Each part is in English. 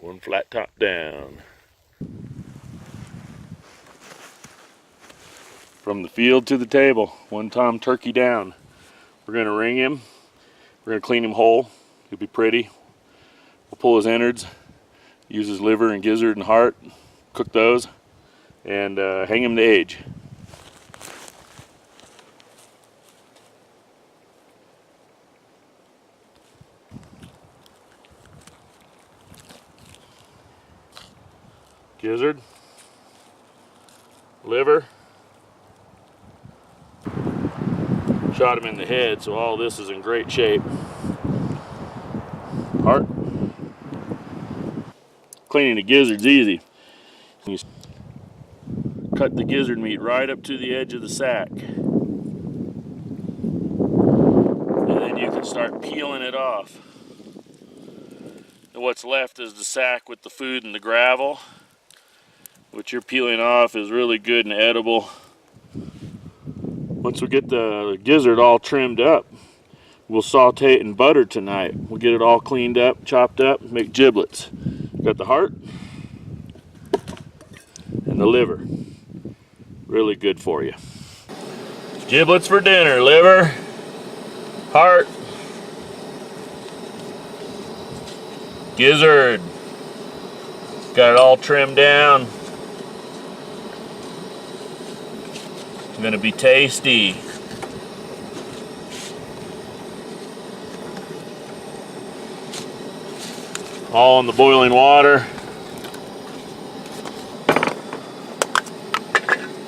One flat top down. From the field to the table, one tom turkey down. We're gonna ring him. We're gonna clean him whole. He'll be pretty. We'll pull his innards, use his liver and gizzard and heart, cook those, and hang him to age. Gizzard, liver, shot him in the head, so all this is in great shape. Heart. Cleaning the gizzard's easy. You cut the gizzard meat right up to the edge of the sack. And then you can start peeling it off. And what's left is the sack with the food and the gravel. What you're peeling off is really good and edible. Once we get the gizzard all trimmed up, we'll saute it in butter tonight. We'll get it all cleaned up, chopped up, make giblets. Got the heart and the liver. Really good for you. Giblets for dinner. Liver, heart, gizzard. Got it all trimmed down. It's gonna be tasty. All in the boiling water.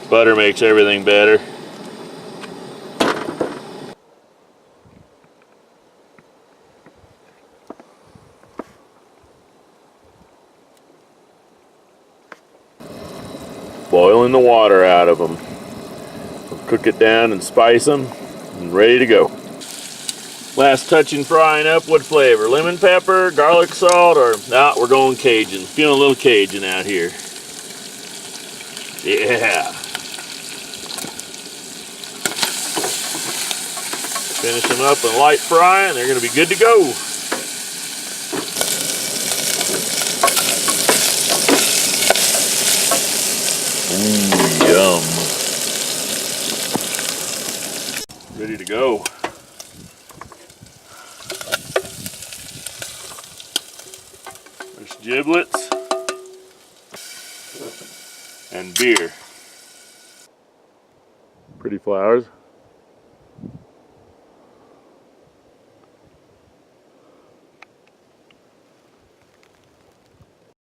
Butter makes everything better. Boiling the water out of them. Cook it down and spice them, and ready to go. Last touching frying up, what flavor? Lemon pepper, garlic salt, or nah, we're going Cajun. Feeling a little Cajun out here. Yeah. Finish them up in light fry and they're gonna be good to go. Yum. Ready to go. There's giblets and beer. Pretty flowers.